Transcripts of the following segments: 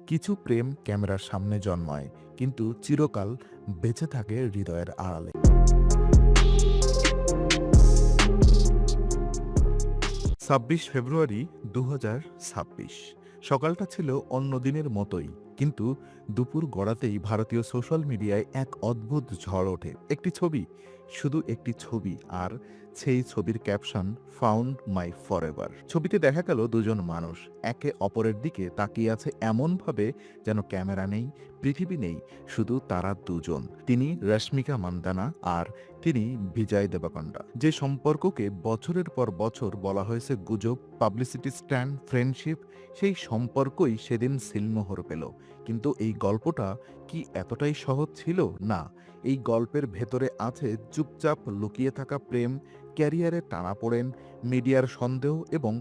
কিছু প্রেম ক্যামেরার সামনে জন্মায়, কিন্তু চিরকাল বেঁচে থাকে হৃদয়ের আড়ালে। ২৬ ফেব্রুয়ারি ২০২৬। সকালটা ছিল অন্য দিনের মতোই, কিন্তু দুপুর গড়াতেই ভারতীয় সোশ্যাল মিডিয়ায় এক অদ্ভুত ঝড় ওঠে। একটি ছবি, শুধু একটি ছবি, আর সেই ছবির ক্যাপশন ফাউন্ড মাই ফরএভার। ছবিতে দেখা গেল দুজন মানুষ একে অপরের দিকে তাকিয়ে আছে এমনভাবে যেন ক্যামেরা নেই, পৃথিবী নেই, শুধু তারা দুজন। তিনি রশ্মিকা মান্দানা আর তিনি বিজয় দেবকন্ডা। যে সম্পর্ককে বছরের পর বছর বলা হয়েছে গুজব, পাবলিসিটি স্ট্যান্ড, ফ্রেন্ডশিপ, সেই সম্পর্কই সেদিন সিলমোহর পেল। কিন্তু এই গল্পটা কি এতটাই সহজ ছিল? না, এই গল্পের ভেতরে আছে চুপচাপ লুকিয়ে থাকা প্রেম, ক্যারিয়ারে টানাপোড়েন, মিডিয়ার সন্দেহ এবং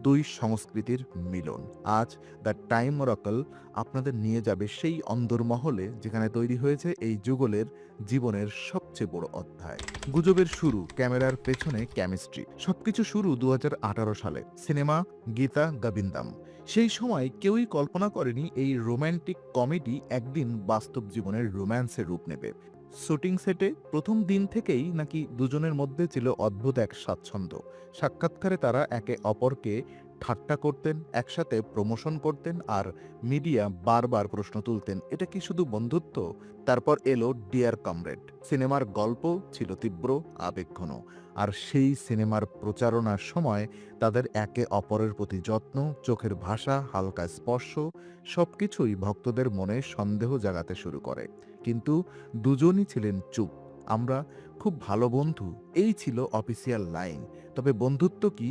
দুই সংস্কৃতির মিলন। আজ দ্য টাইম অরাকল আপনাদের নিয়ে যাবে সেই অন্দরমহলে যেখানে তৈরি হয়েছে এই যুগলের জীবনের সবচেয়ে বড় অধ্যায়। গুজবের শুরু, ক্যামেরার পেছনে কেমিস্ট্রি। সবকিছু শুরু ২০১৮ সালে সিনেমা গীতা গোবিন্দম। সেই সময় কেউই কল্পনা করেনি এই রোম্যান্টিক কমেডি একদিন বাস্তব জীবনের রোম্যান্সের রূপ নেবে। শুটিং সেটে প্রথম দিন থেকেই নাকি দুজনের মধ্যে ছিল অদ্ভুত এক স্বাচ্ছন্দ্য। সাক্ষাৎকারে তারা একে অপরকে ঠাট্টা করতেন, একসাথে প্রমোশন করতেন, আর মিডিয়া বারবার প্রশ্ন তুলতেন, এটা কি শুধু বন্ধুত্ব? তারপর এলো ডিয়ার কমরেড। সিনেমার গল্প ছিল তীব্র, আবেগঘন, আর সেই সিনেমার প্রচারণার সময় তাদের একে অপরের প্রতি যত্ন, চোখের ভাষা, হালকা স্পর্শ, সবকিছুই ভক্তদের মনে সন্দেহ জাগাতে শুরু করে। কিন্তু দুজনই ছিলেন চুপ। আমরা খুব ভালো বন্ধু, এই ছিল অফিসিয়াল লাইন। তবে বন্ধুত্ব কি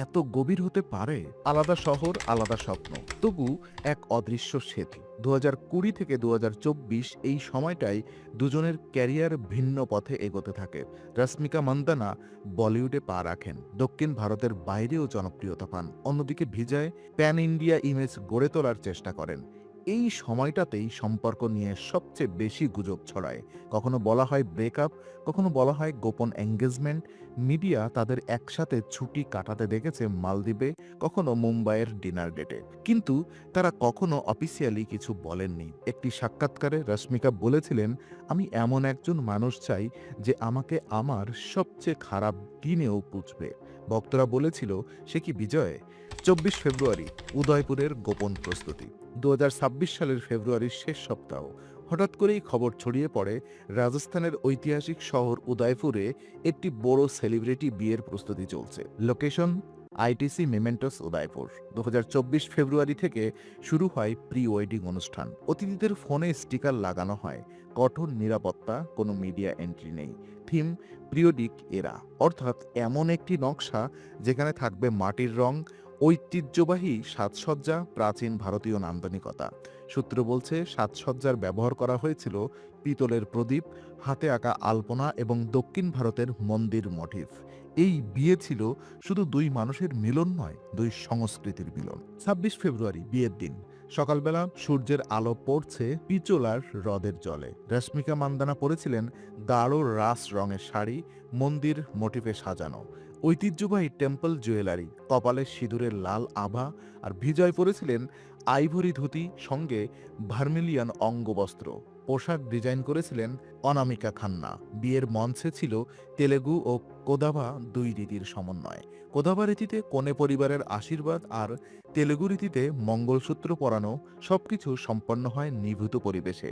এত গভীর হতে পারে? আলাদা শহর, আলাদা স্বপ্ন, তবু এক অদৃশ্য সেতু। ২০২০ থেকে ২০২৪ এই সময়টায় দুজনের ক্যারিয়ার ভিন্ন পথে এগোতে থাকে। রশ্মিকা মান্দানা বলিউডে পা রাখেন, দক্ষিণ ভারতের বাইরেও জনপ্রিয়তা পান। অন্যদিকে বিজয় প্যান ইন্ডিয়া ইমেজ গড়ে তোলার চেষ্টা করেন। এই সময়টাতেই সম্পর্ক নিয়ে সবচেয়ে বেশি গুজব ছড়ায়। কখনো বলা হয় ব্রেকআপ, কখনো বলা হয় গোপন এঙ্গেজমেন্ট। মিডিয়া তাদের একসাথে ছুটি কাটাতে দেখেছে মালদ্বীপে, কখনো মুম্বাইয়ের ডিনার ডেটে, কিন্তু তারা কখনো অফিসিয়ালি কিছু বলেননি। একটি সাক্ষাৎকারে রশ্মিকা বলেছিলেন, আমি এমন একজন মানুষ চাই যে আমাকে আমার সবচেয়ে খারাপ দিনেও বুঝবে। ভক্তরা বলেছিল, সে কি বিজয়? ২৪ ফেব্রুয়ারি, উদয়পুরের গোপন প্রস্তুতি। ২০২৬ সালের ফেব্রুয়ারির শেষ সপ্তাহ। হঠাৎ করেই খবর ছড়িয়ে পড়ে রাজস্থানের ঐতিহাসিক শহর উদয়পুরে একটি বড় সেলিব্রিটি বিয়ের প্রস্তুতি চলছে। Location ITC Mementos Udaipur. ২০২৪ ফেব্রুয়ারি থেকে শুরু হয় প্রি ওয়েডিং অনুষ্ঠান। অতিথিদের ফোনে স্টিকার লাগানো হয়, কঠোর নিরাপত্তা, কোনো মিডিয়া এন্ট্রি নেই। থিম পিরিয়ডিক এরা, অর্থাৎ এমন একটি নকশা যেখানে থাকবে মাটির রং, ঐতিহ্যবাহী সাজসজ্জা, প্রাচীন ভারতীয় নান্দনিকতা। সূত্র বলছে সাজসজ্জার ব্যবহার করা হয়েছিল পিতলের প্রদীপ, হাতে আঁকা আলপনা এবং দক্ষিণ ভারতের মন্দির মোটিফ। এই বিয়ে ছিল শুধু দুই মানুষের মিলন নয়, দুই সংস্কৃতির মিলন। ২৬ ফেব্রুয়ারি, বিয়ের দিন। সকালবেলা সূর্যের আলো পড়ছে পিচোলার হ্রদের জলে। রশ্মিকা মান্দানা পরেছিলেন গাঢ় রাস রঙের শাড়ি, মন্দির মোটিফে সাজানো, ঐতিহ্যবাহী টেম্পল জুয়েলারি, কপালে সিঁদুরের লাল আভা, আর বিজয় পরেছিলেন আইভরি ধুতি, সঙ্গে ভার্মিলিয়ান অঙ্গবস্ত্র। পোশাক ডিজাইন করেছিলেন অনামিকা খান্না। বিয়ের মঞ্চে ছিল তেলেগু ও কোদাভা দুই রীতির সমন্বয়। কোদাভা রীতিতে কনে পরিবারের আশীর্বাদ, আর তেলেগু রীতিতে মঙ্গলসূত্র পরানো। সবকিছু সম্পন্ন হয় নিভৃত পরিবেশে।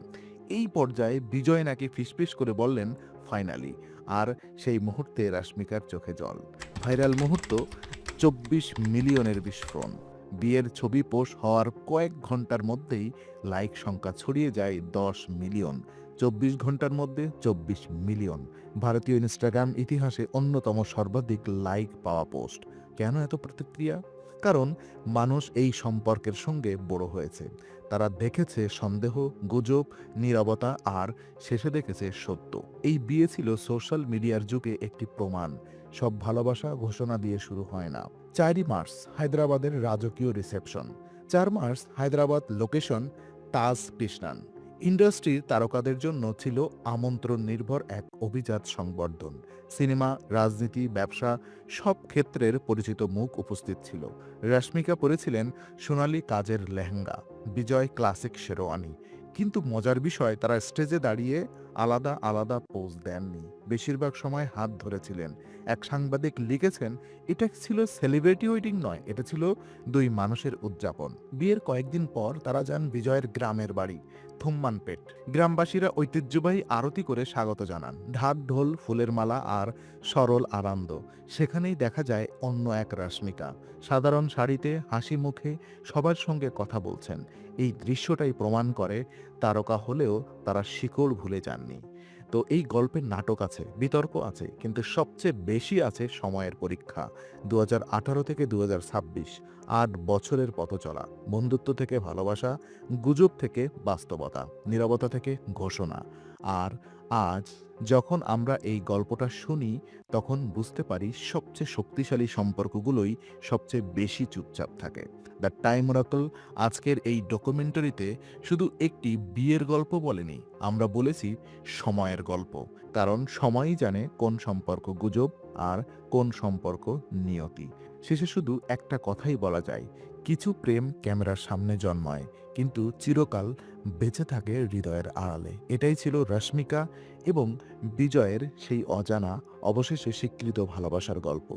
এই পর্যায়ে বিজয় নাকি ফিসফিস করে বললেন, ফাইনালি। আর সেই মুহূর্তে রাশ্মিকার চোখে জল। ভাইরাল মুহূর্ত, ২৪ মিলিয়নের বিস্ফোরণ। বিয়ের ছবি পোস্ট হওয়ার কয়েক ঘন্টার মধ্যেই লাইক সংখ্যা ছড়িয়ে যায় ১০ মিলিয়ন। ২৪ ঘন্টার মধ্যে ২৪ মিলিয়ন। ভারতীয় ইনস্টাগ্রাম ইতিহাসে অন্যতম সর্বাধিক লাইক পাওয়া পোস্ট। কেন এত প্রতিক্রিয়া? কারণ মানুষ এই সম্পর্কের সঙ্গে বড় হয়েছে। তারা দেখেছে সন্দেহ, গুজব, নীরবতা, আর শেষে দেখেছে সত্য। এই বিয়ে ছিল সোশ্যাল মিডিয়ার যুগে একটি প্রমাণ। সব ভালোবাসা ঘোষণা দিয়ে শুরু হয় না। ৪ই মার্চ, হায়দ্রাবাদের রাজকীয় রিসেপশন। ৪ মার্চ, হায়দ্রাবাদ, লোকেশন তাজ কৃষ্ণান। ইন্ডাস্ট্রির তারকাদের জন্য ছিল আমন্ত্রণ নির্ভর এক অভিজাত সংবর্ধন। সিনেমা, রাজনীতি, ব্যবসা, সব ক্ষেত্রের পরিচিত মুখ উপস্থিত ছিল। রশ্মিকা পরেছিলেন সোনালী কাজের লেহেঙ্গা, বিজয় ক্লাসিক শেরওয়ানি। কিন্তু মজার বিষয়, তারা স্টেজে দাঁড়িয়ে আলাদা আলাদা পোজ দেননি, বেশিরভাগ সময় হাত ধরেছিলেন। এক সাংবাদিক লিখেছেন, এটা ছিল সেলিব্রিটি ওয়েডিং নয়, এটা ছিল দুই মানুষের উদযাপন। বিয়ের কয়েকদিন পর তারা যান বিজয়ের গ্রামের বাড়ি থুম্মানপেট। গ্রামবাসীরা ঐতিহ্যবাহী আরতি করে স্বাগত জানান, ঢাক ঢোল, ফুলের মালা আর সরল আনন্দ। সেখানেই দেখা যায় অন্য এক রাশ্মিকা, সাধারণ শাড়িতে, হাসি মুখে সবার সঙ্গে কথা বলছেন। এই দৃশ্যটাই প্রমাণ করে তারকা হলেও তারা শিকড় ভুলে যাননি। তো এই গল্পের নাটক আছে, বিতর্ক আছে, কিন্তু সবচেয়ে বেশি আছে সময়ের পরীক্ষা। 2018 থেকে 2026, 8 বছরের পথ চলা, বন্ধুত্ব থেকে ভালোবাসা, গুজব থেকে বাস্তবতা, নীরবতা থেকে ঘোষণা। আর আজ যখন আমরা এই গল্পটা শুনি, তখন বুঝতে পারি সবচেয়ে শক্তিশালী সম্পর্কগুলোই সবচেয়ে বেশি চুপচাপ থাকে। দ্য টাইম ওরাকল আজকের এই ডকুমেন্টারিতে শুধু একটি বিয়ের গল্প বলেনি, আমরা বলেছি সময়ের গল্প। কারণ সময়ই জানে কোন সম্পর্ক গুজব আর কোন সম্পর্ক নিয়তি। শেষে শুধু একটা কথাই বলা যায়, কিছু প্রেম ক্যামেরার সামনে জন্মায়, কিন্তু চিরকাল বেঁচে থাকে হৃদয়ের আড়ালে। এটাই ছিল রশ্মিকা এবং বিজয়ের সেই অজানা, অবশেষে স্বীকৃত ভালোবাসার গল্প।